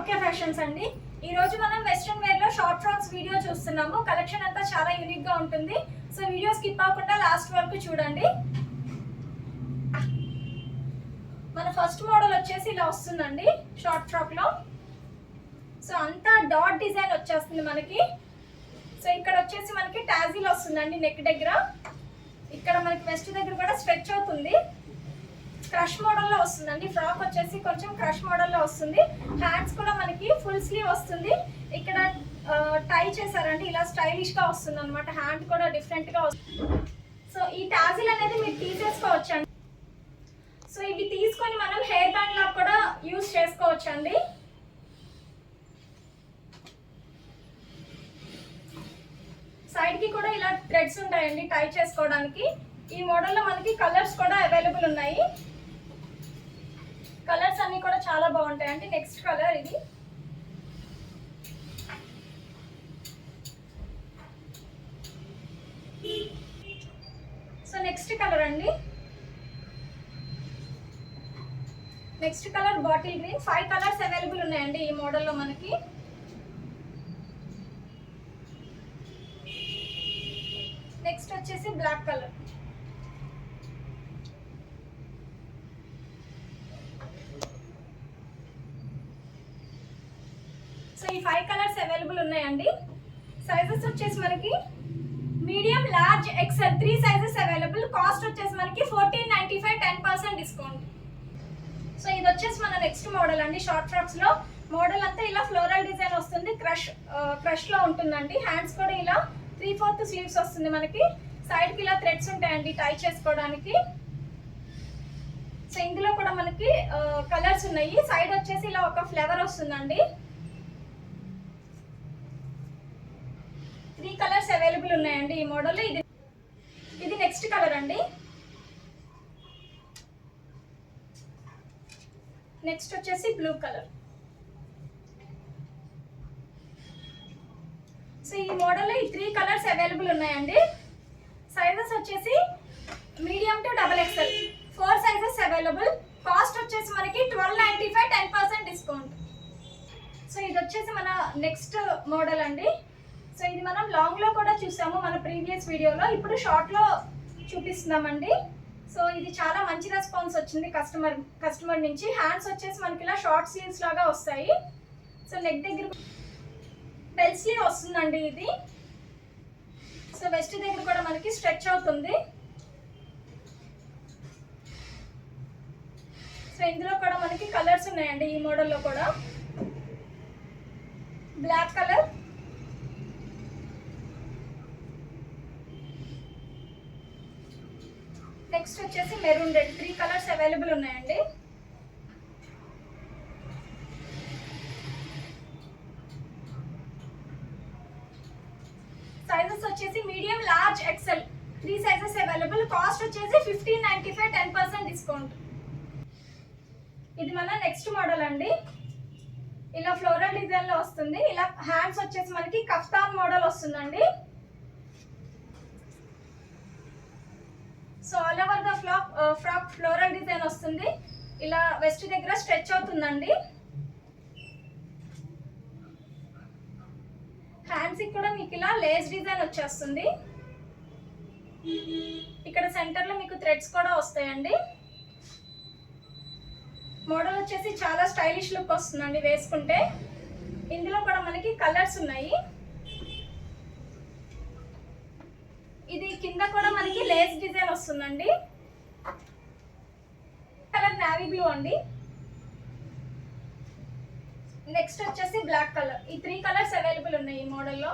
Okay fashions అండి. ఈ రోజు మనం వెస్ట్రన్ వేర్ లో షార్ట్ ఫ్రాక్స్ వీడియో చూస్తున్నాము. కలెక్షన్ అంతా చాలా యూనిక్ గా ఉంటుంది. సో వీడియో స్కిప్ అవ్వకుండా లాస్ట్ వరకు చూడండి. మన ఫస్ట్ మోడల్ వచ్చేసి ఇలా వస్తుందండి షార్ట్ ఫ్రాక్ లో. సో అంతా డాట్ డిజైన్ వచ్చేస్తుంది మనకి. సో ఇక్కడ వచ్చేసి మనకి టాజిల్ వస్తుందండి నెక్ దగ్గర. ఇక్కడ మనకి వెస్ట్ దగ్గర కూడా స్ట్రెచ్ అవుతుంది. క్రష్ మోడల్లో వస్తుందండి. ఫ్రాక్ వచ్చేసి కొంచెం క్రష్ మోడల్లో వస్తుంది. హ్యాండ్స్ కూడా మనకి ఫుల్ స్లీవ్ వస్తుంది. ఇక్కడ టై చేశారండి, ఇలా స్టైలిష్ గా వస్తుంది అనమాట. హ్యాండ్ కూడా డిఫరెంట్ గా వస్తుంది. సో ఈ టాజిల్ అనేది మీరు తీసేసుకోవచ్చండి. సో ఇవి తీసుకొని మనం హెయిర్ బ్యాండ్ లా కూడా యూజ్ చేసుకోవచ్చండి. సైడ్ కి కూడా ఇలా థ్రెడ్స్ ఉంటాయండి టై చేసుకోవడానికి. ఈ మోడల్లో మనకి కలర్స్ కూడా అవైలబుల్ ఉన్నాయి. కలర్స్ అన్ని కూడా చాలా బాగుంటాయండి. నెక్స్ట్ కలర్ ఇది. సో నెక్స్ట్ కలర్ అండి. Next colour bottle green. 5 colours available ఉన్నాయండి ఈ మోడల్లో మనకి. నెక్స్ట్ వచ్చేసి బ్లాక్ కలర్. సో ఈ 5 కలర్స్ అవైలబుల్ ఉన్నాయండి. సైజెస్ వచ్చేసి మనకి medium, large, XL 3 sizes available. Cost వచ్చేసి మనకి 1495, 10% డిస్కౌంట్. సో ఇది వచ్చేసి మన నెక్స్ట్ మోడల్ అండి. షార్ట్ ఫ్రాక్స్ లో మోడల్ అంతా ఇలా ఫ్లోరల్ డిజైన్ వస్తుంది. క్రష్ లో ఉంటుందండి. హ్యాండ్స్ కూడా ఇలా 3/4 స్లీవ్స్ వస్తుంది మనకి. సైడ్ కి ఇలా థ్రెడ్స్ ఉంటాయండి టై చేసుకోవడానికి. సో ఇందులో కూడా మనకి కలర్స్ ఉన్నాయి. సైడ్ వచ్చేసి ఇలా ఒక ఫ్లవర్ వస్తుందండి. 3 కలర్స్ అవైలబుల్ ఉన్నాయండి ఈ మోడల్. ఇది నెక్స్ట్ కలర్ అండి. నెక్స్ట్ వచ్చేసి బ్లూ కలర్. సో ఈ మోడల్లో ఈ 3 కలర్స్ అవైలబుల్ ఉన్నాయండి. సైజెస్ వచ్చేసి medium to XXL 4 sizes available. Cost వచ్చేసి మనకి 1295, 10% డిస్కౌంట్. సో ఇది వచ్చేసి మన నెక్స్ట్ మోడల్ అండి. సో ఇది మనం లాంగ్ లో కూడా చూసాము మన ప్రీవియస్ వీడియోలో. ఇప్పుడు షార్ట్ లో చూపిస్తున్నామండి. సో ఇది చాలా మంచి రెస్పాన్స్ వచ్చింది కస్టమర్ నుంచి. హ్యాండ్స్ వచ్చేసి మనకి ఇలా షార్ట్ స్లీవ్స్ లాగా వస్తాయి. సో నెక్ దగ్గర బెల్ స్లీవ్ వస్తుందండి ఇది. సో వెస్ట్ దగ్గర కూడా మనకి స్ట్రెచ్ అవుతుంది. సో ఇందులో కూడా మనకి కలర్స్ ఉన్నాయండి ఈ మోడల్లో కూడా. బ్లాక్ కలర్, నెక్స్ట్ వచ్చేసి మెరూన్ రెడ్. 3 కలర్స్ అవైలబుల్ ఉన్నాయండి. సైజెస్ వచ్చేసి medium, large, XL 3 sizes available. Cost వచ్చేసి 1595, 10% డిస్కౌంట్. ఇది మన నెక్స్ట్ మోడల్ అండి. ఇలా ఫ్లోరల్ డిజైన్ లో వస్తుంది. ఇలా హ్యాండ్స్ వచ్చేసి మనకి కఫ్తాన్ మోడల్ వస్తుందండి. So all over the frock floral design వస్తుంది. ఇలా వెస్ట్ దగ్గర స్ట్రెచ్ అవుతుందండి. హ్యాండ్స్ కూడా మీకు ఇలా లేస్ డిజైన్ వచ్చేస్తుంది. ఇక్కడ సెంటర్ లో మీకు థ్రెడ్స్ కూడా వస్తాయండి. మోడల్ వచ్చేసి చాలా స్టైలిష్ లుక్ వస్తుందండి వేసుకుంటే. ఇందులో కూడా మనకి కలర్స్ ఉన్నాయి. ఇది కింద కూడా మనకి లేస్ డిజైన్ వస్తుందండి. కలర్ నావీ బ్లూ అండి. నెక్స్ట్ వచ్చేసి బ్లాక్ కలర్. ఈ 3 కలర్స్ అవైలబుల్ ఉన్నాయి ఈ మోడల్లో.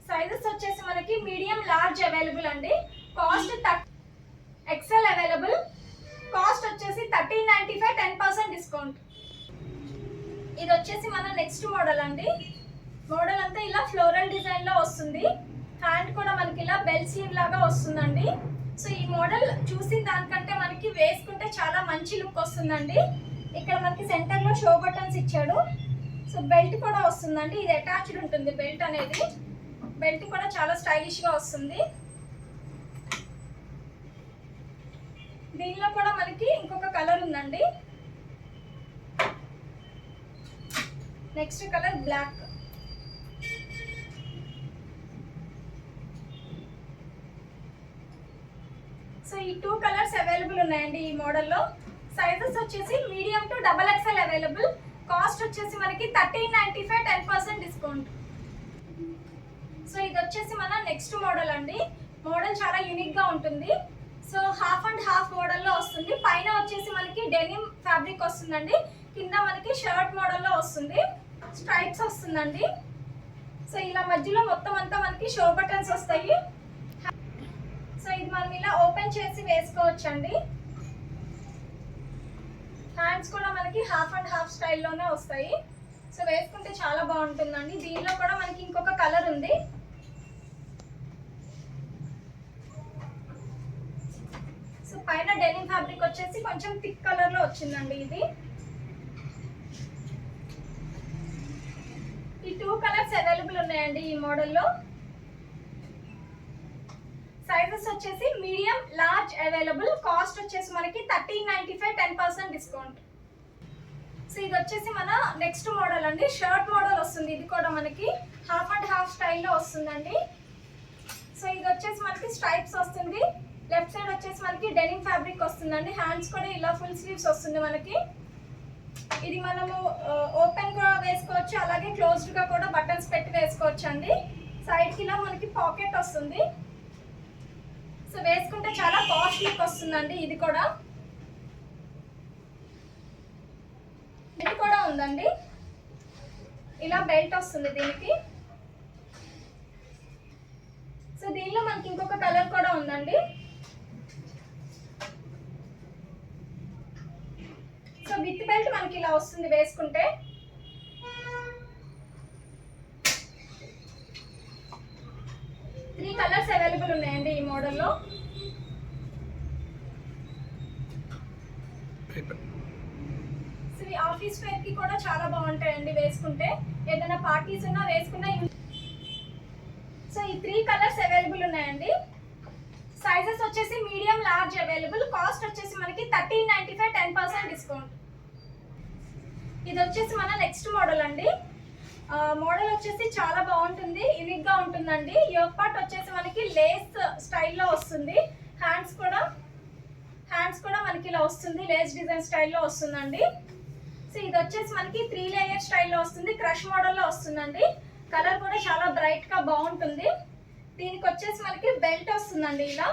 సైజెస్ వచ్చేసి మనకి మీడియం, లార్జ్ అవైలబుల్ అండి. Cost XL available. కాస్ట్ వచ్చేసి 1395, 10% డిస్కౌంట్. ఇది వచ్చేసి మన నెక్స్ట్ మోడల్ అండి. మోడల్ అంతా ఇలా ఫ్లోరల్ డిజైన్ లో వస్తుంది. హ్యాండ్ కూడా మనకి ఇలా బెల్ స్లీవ్ లాగా వస్తుందండి. సో ఈ మోడల్ చూసిన దానికంటే మనకి వేసుకుంటే చాలా మంచి లుక్ వస్తుందండి. ఇక్కడ మనకి సెంటర్ లో షో బటన్స్ ఇచ్చాడు. సో బెల్ట్ కూడా వస్తుందండి. ఇది అటాచ్డ్ ఉంటుంది బెల్ట్ అనేది. బెల్ట్ కూడా చాలా స్టైలిష్ గా వస్తుంది. దీనిలో కూడా మనకి ఇంకొక కలర్ ఉందండి. Next colour black. సో ఈ 2 కలర్స్ అవైలబుల్ ఉన్నాయండి ఈ మోడల్లో. సైజెస్ వచ్చేసి medium to XXL available. Cost వచ్చేసి మనకి 1395, 10% డిస్కౌంట్. సో ఇది వచ్చేసి మన నెక్స్ట్ మోడల్ అండి. మోడల్ చాలా యూనిక్ గా ఉంటుంది. సో హాఫ్ అండ్ హాఫ్ మోడల్లో వస్తుంది. పైన వచ్చేసి మనకి డెనిమ్ ఫ్యాబ్రిక్ వస్తుందండి, కింద మనకి షర్ట్ మోడల్లో వస్తుంది, స్ట్రైప్స్ వస్తుందండి. సో ఇలా మధ్యలో మొత్తం అంతా మనకి షో బటన్స్ వస్తాయి. సో ఇది మనం ఇలా ఓపెన్ చేసి వేసుకోవచ్చండి. హ్యాండ్స్ కూడా మనకి హాఫ్ అండ్ హాఫ్ స్టైల్లోనే వస్తాయి. సో వేసుకుంటే చాలా బాగుంటుందండి. దీనిలో కూడా మనకి ఇంకొక కలర్ ఉంది. సో పైన డెనిమ్ ఫ్యాబ్రిక్ వచ్చేసి కొంచెం థిక్ కలర్ లో వచ్చిందండి ఇది. ఈ 2 కలర్స్ అవైలబుల్ ఉన్నాయండి ఈ మోడల్లో. సైజెస్ వచ్చేసి మీడియం, లార్జ్ అవైలబుల్. కాస్ట్ వచ్చేసి మనకి 1395, 10% డిస్కౌంట్. సో ఇది వచ్చేసి మన నెక్స్ట్ మోడల్ అండి. షర్ట్ మోడల్ వస్తుంది. ఇది కూడా మనకి హాఫ్ అండ్ హాఫ్ స్టైల్లో వస్తుందండి. సో ఇది వచ్చేసి మనకి స్ట్రైప్స్ వస్తుంది. లెఫ్ట్ సైడ్ వచ్చేసి మనకి డెనిమ్ ఫ్యాబ్రిక్ వస్తుందండి. హ్యాండ్స్ కూడా ఇలా ఫుల్ స్లీవ్స్ వస్తుంది మనకి. ఇది మనము ఓపెన్ గా వేసుకోవచ్చు, అలాగే క్లోజ్డ్ గా కూడా బటన్స్ పెట్టి వేసుకోవచ్చు అండి. సైడ్ కి ఇలా మనకి పాకెట్ వస్తుంది. సో వేసుకుంటే చాలా కాస్ట్ లుక్ వస్తుందండి. ఇది కూడా ఉందండి. ఇలా బెల్ట్ వస్తుంది దీనికి. సో దీనిలో మనకి ఇంకొక కలర్ కూడా ఉందండి. సో విత్ బెల్ట్ మనకి ఇలా వస్తుంది వేసుకుంటే. త్రీ కలర్స్ అవైలబుల్ ఉన్నాయండి ఈ మోడల్లో. ఆఫీస్ వేర్ కి కూడా చాలా బాగుంటాయండి వేసుకుంటే. ఏదైనా పార్టీస్ ఉన్నా వేసుకున్నా. సో ఈ 3 కలర్స్ అవైలబుల్ ఉన్నాయండి. సైజెస్ వచ్చేసి మీడియం, లార్జ్ అవైలబుల్. కాస్ట్ వచ్చేసి మనకి 1395, 10% డిస్కౌంట్. ఇది వచ్చేసి మన నెక్స్ట్ మోడల్ అండి. మోడల్ వచ్చేసి చాలా బాగుంటుంది, యూనిక్ గా ఉంటుందండి. యోక్ పార్ట్ వచ్చేసి మనకి లేస్ స్టైల్లో వస్తుంది. హ్యాండ్స్ కూడా మనకి ఇలా వస్తుంది, లేస్ డిజైన్ స్టైల్లో వస్తుందండి. సో ఇది వచ్చేసి మనకి 3 లేయర్ స్టైల్లో వస్తుంది, క్రష్ మోడల్లో వస్తుందండి. కలర్ కూడా చాలా బ్రైట్ గా బాగుంటుంది. దీనికి వచ్చేసి మనకి బెల్ట్ వస్తుందండి ఇలా.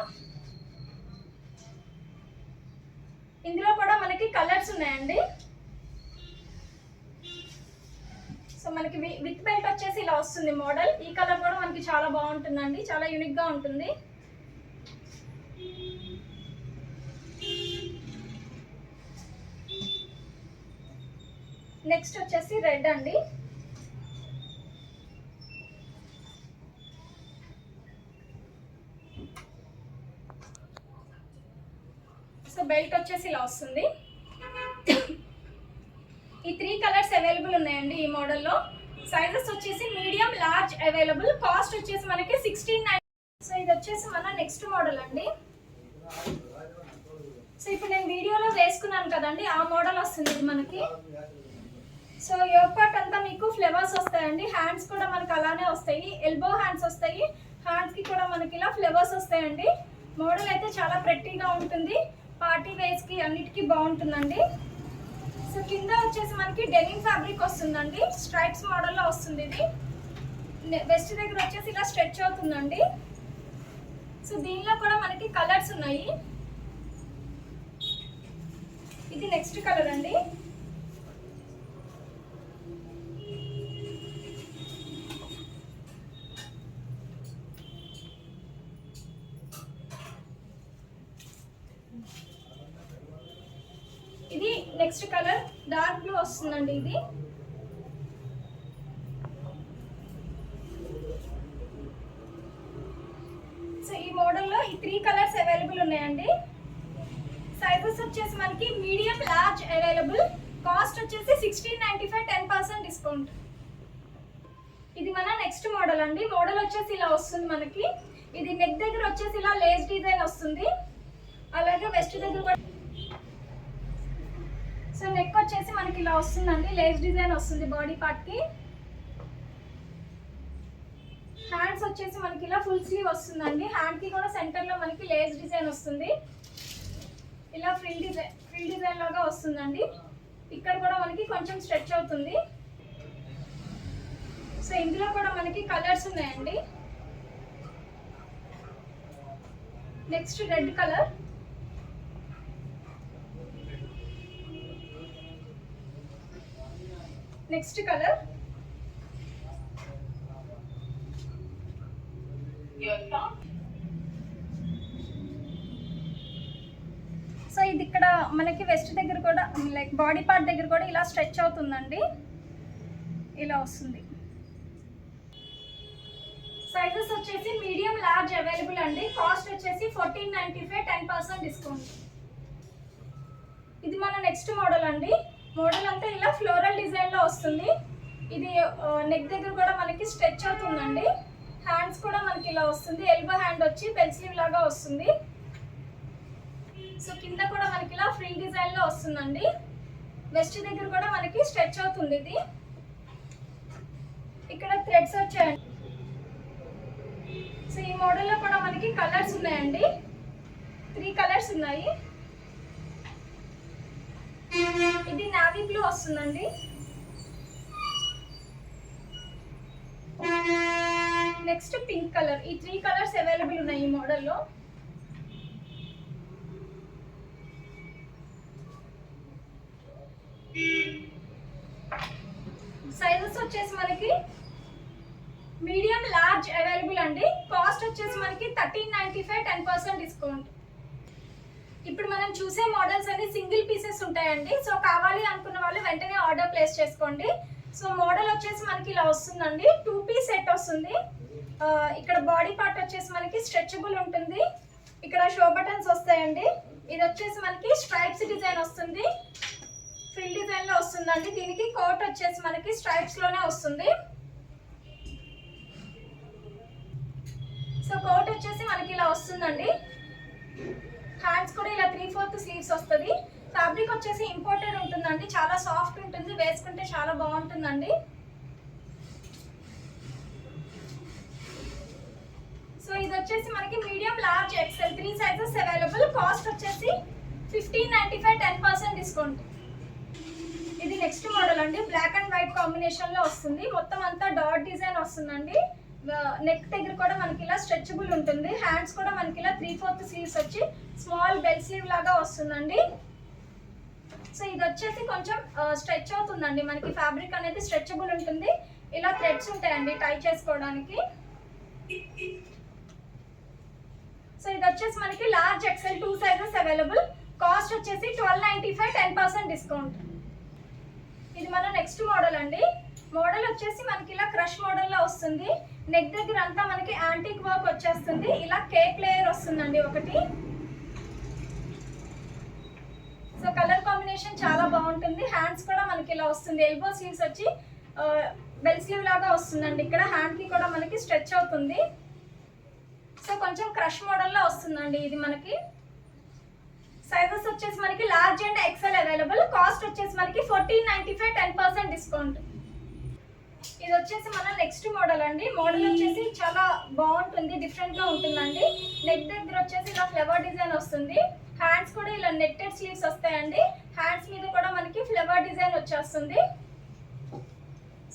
ఇందులో కూడా మనకి కలర్స్ ఉన్నాయండి. సో మనకి విత్ బెల్ట్ వచ్చేసి ఇలా వస్తుంది మోడల్. ఈ కలర్ కూడా మనకి చాలా బాగుంటుందండి, చాలా యూనిక్ గా ఉంటుంది. నెక్స్ట్ వచ్చేసి రెడ్ అండి. సో బెల్ట్ వచ్చేసి ఇలా వస్తుంది. ఈ 3 కలర్స్ అవైలబుల్ ఉన్నాయండి ఈ మోడల్లో. సైజెస్ వచ్చేసి మీడియం, లార్జ్ అవైలబుల్. కాస్ట్ వచ్చేసి మనకి 1690. సో ఇది వచ్చేసి మన నెక్స్ట్ మోడల్ అండి. సో ఇప్పుడు నేను వీడియోలో వేసుకున్నాను కదండి, ఆ మోడల్ వస్తుంది ఇది మనకి. సో యోక్ పార్ట్ అంతా మీకు ఫ్లవర్స్ వస్తాయండి. హ్యాండ్స్ కూడా మనకి అలానే వస్తాయి, ఎల్బో హ్యాండ్స్ వస్తాయి. హ్యాండ్స్ కి కూడా మనకి ఇలా ఫ్లవర్స్ వస్తాయండి. మోడల్ అయితే చాలా ప్రెట్టీగా ఉంటుంది, పార్టీ వేర్స్ కి అన్నిటికీ బాగుంటుందండి. సో కింద వచ్చేసి మనకి డెనిమ్ ఫ్యాబ్రిక్ వస్తుందండి, స్ట్రైప్స్ మోడల్లో వస్తుంది. ఇది వెస్ట్ దగ్గర వచ్చేసి ఇలా స్ట్రెచ్ అవుతుందండి. సో దీనిలో కూడా మనకి కలర్స్ ఉన్నాయి. ఇది నెక్స్ట్ కలర్ అండి. ఇది నెక్స్ట్ కలర్ డార్క్ బ్లూ వస్తుందండి. ఇది సో ఈ మోడల్లో ఈ 3 కలర్స్ అవైలబుల్ ఉన్నాయండి. సైజెస్ వచ్చేసి మనకి మీడియం, లార్జ్ అవైలబుల్. కాస్ట్ వచ్చేసి 1695, 10% డిస్కౌంట్. ఇది మన నెక్స్ట్ మోడల్ అండి. మోడల్ వచ్చేసి ఇలా వస్తుంది మనకి. ఇది నెక్ దగ్గర వచ్చేసి ఇలా లేస్ డిజైన్ వస్తుంది, అలాగే వెస్ట్ దగ్గర కూడా. సో నెక్ వచ్చేసి మనకి ఇలా వస్తుందండి, లేస్ డిజైన్ వస్తుంది బాడీ పార్ట్ కి. హ్యాండ్స్ వచ్చేసి మనకి ఇలా ఫుల్ స్లీవ్ వస్తుందండి, హ్యాండ్ కి కూడా సెంటర్ లో మనకి లేస్ డిజైన్ వస్తుంది. ఇలా ఫ్రిల్ డిజైన్ లాగా వస్తుందండి. ఇక్కడ కూడా మనకి కొంచెం స్ట్రెచ్ అవుతుంది. సో ఇందులో కూడా మనకి కలర్స్ ఉన్నాయండి. Next red colour, next colour, so ఇది ఇక్కడ మనకి వెస్ట్ దగ్గర కూడా లైక్ బాడీ పార్ట్ దగ్గర కూడా ఇలా స్ట్రెచ్ అవుతుందండి, ఇలా వస్తుంది. సైజెస్ వచ్చేసి మీడియం లార్జ్ అవైలబుల్ అండి. కాస్ట్ వచ్చేసి 1495, 10% డిస్కౌంట్. ఇది మన నెక్స్ట్ మోడల్ అండి. మోడల్ అంతా ఇలా ఫ్లోరల్ డిజైన్ లో వస్తుంది. ఇది నెక్ దగ్గర కూడా మనకి స్ట్రెచ్ అవుతుందండి. హ్యాండ్స్ కూడా మనకి ఇలా వస్తుంది, ఎల్బో హ్యాండ్ వచ్చి పెన్ స్లీవ్ లాగా వస్తుంది. సో కింద కూడా మనకి ఇలా ఫ్రిల్ డిజైన్ లో వస్తుందండి. వెస్ట్ దగ్గర కూడా మనకి స్ట్రెచ్ అవుతుంది. ఇది ఇక్కడ థ్రెడ్స్ వచ్చాయండి. సో ఈ మోడల్లో కూడా మనకి కలర్స్ ఉన్నాయండి, 3 కలర్స్ ఉన్నాయి. ఇది నావీ బ్లూ వస్తుందండి. Next pink colour. ఈ 3 కలర్స్ అవైలబుల్ ఉన్నాయి ఈ మోడల్లో. సైజెస్ వచ్చేసి మనకి మీడియం లార్జ్ అవైలబుల్ అండి. కాస్ట్ వచ్చేసి మనకి 1395, 10% డిస్కౌంట్. ఇప్పుడు మనం చూసే మోడల్స్ అన్ని సింగిల్ పీసెస్ ఉంటాయండి. సో కావాలి అనుకున్న వాళ్ళు వెంటనే ఆర్డర్ ప్లేస్ చేసుకోండి. సో మోడల్ వచ్చేసి మనకి ఇలా వస్తుందండి, 2 పీస్ సెట్ వస్తుంది. ఇక్కడ బాడీ పార్ట్ వచ్చేసి మనకి స్ట్రెచబుల్ ఉంటుంది. ఇక్కడ షో బటన్స్ వస్తాయండి. ఇది వచ్చేసి మనకి స్ట్రైప్స్ డిజైన్ వస్తుంది, ఫ్రిల్ డిజైన్ లో వస్తుందండి. దీనికి కోట్ వచ్చేసి మనకి స్ట్రైప్స్ లోనే వస్తుంది. సో కోట్ వచ్చేసి మనకి ఇలా వస్తుందండి. హ్యాండ్స్ కూడా ఇలా 3/4 స్లీవ్స్ వస్తుంది. ఫ్యాబ్రిక్ వచ్చేసి ఇంపోర్టెడ్ ఉంటుందండి, చాలా సాఫ్ట్ ఉంటుంది, వేసుకుంటే చాలా బాగుంటుందండి. సో ఇది వచ్చేసి మనకి medium large XL 3 sizes available. Cost వచ్చేసి 1595, 10% డిస్కౌంట్. ఇది నెక్స్ట్ మోడల్ అండి, బ్లాక్ అండ్ వైట్ కాంబినేషన్ లో వస్తుంది. మొత్తం అంతా డాట్ డిజైన్ వస్తుందండి. నెక్ దగ్గర కూడా మనకి ఇలా స్ట్రెచబుల్ ఉంటుంది. హ్యాండ్స్ కూడా మనకి ఇలా 3/4 స్లీవ్స్ వచ్చి స్మాల్ బెల్ స్లీవ్ లాగా వస్తుందండి. సో ఇది వచ్చేసి కొంచెం స్ట్రెచ్ అవుతుందండి, మనకి ఫ్యాబ్రిక్ అనేది స్ట్రెచబుల్ ఉంటుంది. ఇలా థ్రెడ్స్ ఉంటాయండి టై చేసుకోవడానికి. సో ఇది వచ్చేసి మనకి large XL 2 sizes available. Cost వచ్చేసి 1295, 10% డిస్కౌంట్. ఇది మన నెక్స్ట్ మోడల్ అండి. మోడల్ వచ్చేసి మనకి ఇలా క్రష్ మోడల్ లో వస్తుంది. నెక్ దగ్గర అంతా మనకి యాంటిక్ వర్క్ వచ్చేస్తుంది. ఇలా కేక్ లేయర్ వస్తుందండి ఒకటి. సో కలర్ కాంబినేషన్ చాలా బాగుంటుంది. హ్యాండ్స్ కూడా మనకి ఇలా వస్తుంది, ఎల్బో స్లీవ్స్ వచ్చి బెల్ స్లీవ్ లాగా వస్తుందండి. ఇక్కడ హ్యాండ్ కి కూడా మనకి స్ట్రెచ్ అవుతుంది. సో కొంచెం క్రష్ మోడల్ లో వస్తుందండి ఇది మనకి. సైజెస్ వచ్చేసి మనకి large and XL available. Cost వచ్చేసి మనకి 1495, 10% డిస్కౌంట్. ఇది వచ్చేసి మన నెక్స్ట్ మోడల్ అండి. మోడల్ వచ్చేసి చాలా బాగుంటుంది, డిఫరెంట్ గా ఉంటుందండి. నెక్ దగ్గర వచ్చేసి ఇలా ఫ్లవర్ డిజైన్ వస్తుంది. హ్యాండ్స్ కూడా ఇలా నెట్టెడ్ స్లీవ్స్ వస్తాయండి. హ్యాండ్స్ మీద కూడా మనకి ఫ్లవర్ డిజైన్ వచ్చేస్తుంది.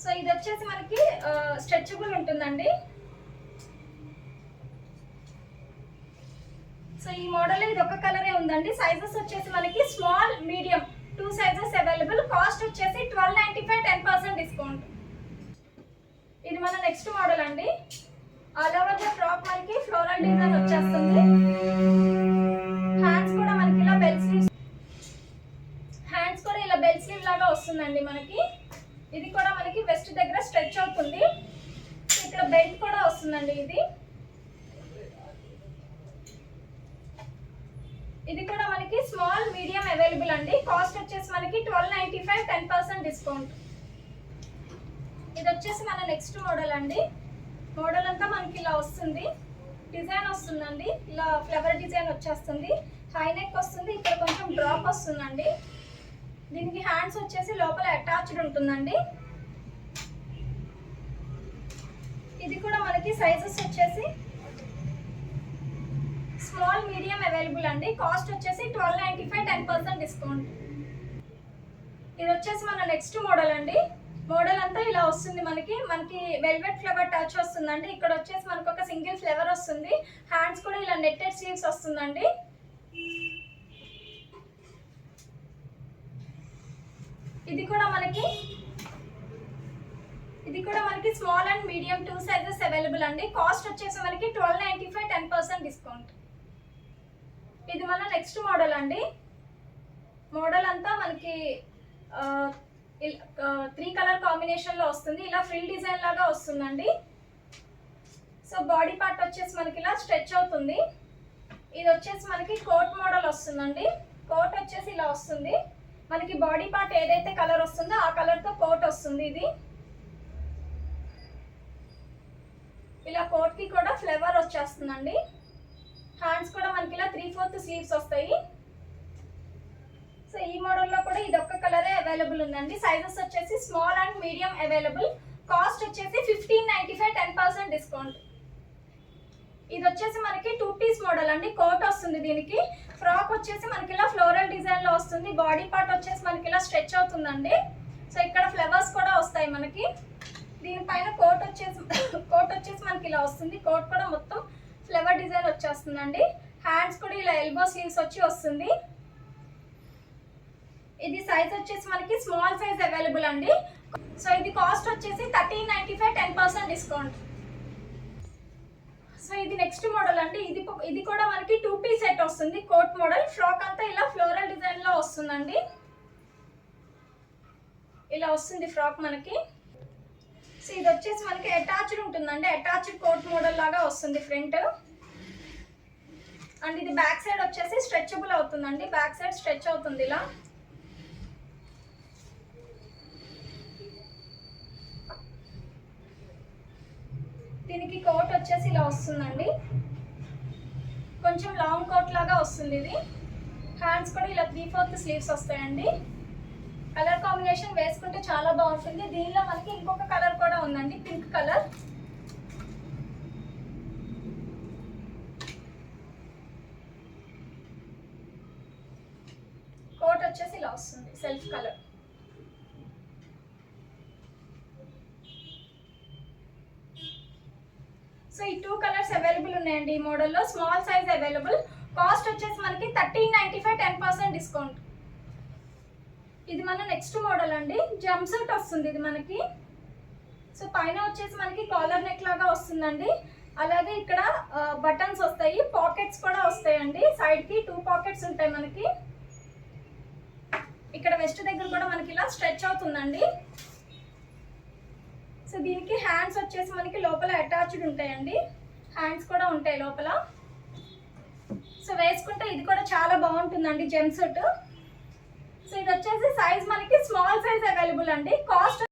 సో ఇది వచ్చేసి మనకి స్ట్రెచబుల్ ఉంటుందండి. సో ఈ మోడల్ ఇది ఒక కలరే ఉందండి. సైజెస్ వచ్చేసి మనకి small medium 2 sizes available. Cost వచ్చేసి 1295, 10% డిస్కౌంట్. ఇది మన నెక్స్ట్ మోడల్ అండి. ఆల్ ఓవర్ ద ఫ్రాక్ మనకి ఫ్లోరల్ డిజైన్ వచ్చేస్తుంది. హ్యాండ్స్ కూడా మనకి ఇలా బెల్ స్లీవ్, హ్యాండ్స్ కూడా ఇలా బెల్ స్లీవ్ లాగా వస్తుందండి మనకి. ఇది కూడా మనకి వెస్ట్ దగ్గర స్ట్రెచ్ అవుతుంది. ఇక్కడ బెల్ట్ కూడా వస్తుందండి. ఇది కూడా మనకి స్మాల్ మీడియం అవైలబుల్ అండి. కాస్ట్ వచ్చేసి మనకి 1295, 10% డిస్కౌంట్. ఇది వచ్చేసి మన నెక్స్ట్ మోడల్ అండి. మోడల్ అంతా మనకి ఇలా వస్తుంది, డిజైన్ వస్తుందండి. ఇలా ఫ్లవర్ డిజైన్ వచ్చేస్తుంది. హై నెక్ వస్తుంది, ఇక్కడ కొంచెం డ్రాప్ వస్తుందండి. దీనికి హ్యాండ్స్ వచ్చేసి లోపల అటాచ్డ్ ఉంటుందండి. ఇది కూడా మనకి సైజెస్ వచ్చేసి స్మాల్ మీడియం అవైలబుల్ అండి. కాస్ట్ వచ్చేసి 1295, 10% డిస్కౌంట్. ఇది వచ్చేసి మన నెక్స్ట్ మోడల్ అండి. మోడల్ అంతా ఇలా వస్తుంది. మనకి వెల్వెట్ ఫ్లవర్ టచ్ వస్తుందండి. ఇక్కడ వచ్చేసి మనకు ఒక సింగిల్ ఫ్లవర్ వస్తుంది. హ్యాండ్స్ కూడా ఇలా నెట్టెడ్ స్లీవ్స్ వస్తుందండి. ఇది కూడా మనకి small and medium 2 sizes available అండి. కాస్ట్ వచ్చేసి మనకి 1295, 10% డిస్కౌంట్. ఇది మన నెక్స్ట్ మోడల్ అండి. మోడల్ అంతా మనకి 3 కలర్ కాంబినేషన్ లో వస్తుంది. ఇలా ఫ్రిల్ డిజైన్ లాగా వస్తుందండి. సో బాడీ పార్ట్ వచ్చేసి మనకి ఇలా స్ట్రెచ్ అవుతుంది. ఇది వచ్చేసి మనకి కోట్ మోడల్ వస్తుందండి. కోట్ వచ్చేసి ఇలా వస్తుంది. మనకి బాడీ పార్ట్ ఏదైతే కలర్ వస్తుందో ఆ కలర్ తో కోట్ వస్తుంది. ఇది ఇలా కోట్ కి కూడా ఫ్లేవర్ వచ్చేస్తుందండి. హ్యాండ్స్ కూడా మనకి ఇలా 3/4 స్లీవ్స్ వస్తాయి. సో ఈ మోడల్లో కూడా ఇది ఒక్క కలరే అవైలబుల్ ఉందండి. సైజెస్ వచ్చేసి small and medium available. Cost వచ్చేసి 1595, 10% డిస్కౌంట్. ఇది వచ్చేసి మనకి 2 పీస్ మోడల్ అండి. కోట్ వస్తుంది. దీనికి ఫ్రాక్ వచ్చేసి మనకి ఇలా ఫ్లోరల్ డిజైన్ లో వస్తుంది. బాడీ పార్ట్ వచ్చేసి మనకి ఇలా స్ట్రెచ్ అవుతుందండి. సో ఇక్కడ ఫ్లవర్స్ కూడా వస్తాయి మనకి. దీనిపైన కోట్ వచ్చేసి మనకి ఇలా వస్తుంది. కోట్ కూడా మొత్తం ఫ్లవర్ డిజైన్ వచ్చేస్తుందండి. హ్యాండ్స్ కూడా ఇలా ఎల్బో స్లీవ్స్ వచ్చి వస్తుంది. ఇది సైజ్ వచ్చేసి మనకి స్మాల్ సైజ్ అవైలబుల్ అండి. సో ఇది కాస్ట్ వచ్చేసి 1395, 10% డిస్కౌంట్. సో ఇది నెక్స్ట్ మోడల్ అండి. ఇది కూడా మనకి 2 పీస్ సెట్ వస్తుంది. Coat model. ఫ్రాక్ అంతా ఇలా ఫ్లోరల్ డిజైన్ లో వస్తుందండి. ఇలా వస్తుంది ఫ్రాక్ మనకి. సో ఇది వచ్చేసి మనకి అటాచ్డ్ ఉంటుందండి. అటాచ్డ్ కోట్ మోడల్ లాగా వస్తుంది ఫ్రంట్. అండ్ ఇది బ్యాక్ సైడ్ వచ్చేసి స్ట్రెచబుల్ అవుతుందండి. బ్యాక్ సైడ్ స్ట్రెచ్ అవుతుంది ఇలా. దీనికి కోట్ వచ్చేసి ఇలా వస్తుందండి. కొంచెం లాంగ్ కోట్ లాగా వస్తుంది ఇది. హ్యాండ్స్ కూడా ఇలా 3/4 స్లీవ్స్ వస్తాయండి. కలర్ కాంబినేషన్ వేసుకుంటే చాలా బాగుంటుంది. దీనిలో మనకి ఇంకొక కలర్ కూడా ఉందండి, పింక్ కలర్. కోట్ వచ్చేసి ఇలా వస్తుంది, సెల్ఫ్ కలర్. సో ఈ 2 కలర్స్ అవైలబుల్ ఉన్నాయండి ఈ మోడల్లో. Small size available. కాస్ట్ వచ్చేసి మనకి 1395, 10% డిస్కౌంట్. ఇది మన నెక్స్ట్ మోడల్ అండి. జంప్ సూట్ వస్తుంది ఇది మనకి. సో పైన వచ్చేసి మనకి కాలర్ నెక్ లాగా వస్తుందండి. అలాగే ఇక్కడ బటన్స్ వస్తాయి, పాకెట్స్ కూడా వస్తాయండి. సైడ్ కి 2 పాకెట్స్ ఉంటాయి మనకి. ఇక్కడ వెస్ట్ దగ్గర కూడా మనకి ఇలా స్ట్రెచ్ అవుతుందండి. సో దీనికి హ్యాండ్స్ వచ్చేసి మనకి లోపల అటాచ్డ్ ఉంటాయండి. హ్యాండ్స్ కూడా ఉంటాయి లోపల. సో వేసుకుంటే ఇది కూడా చాలా బాగుంటుందండి జంప్ సూట్. సో ఇది వచ్చేసి సైజ్ మనకి స్మాల్ సైజ్ అవైలబుల్ అండి. కాస్ట్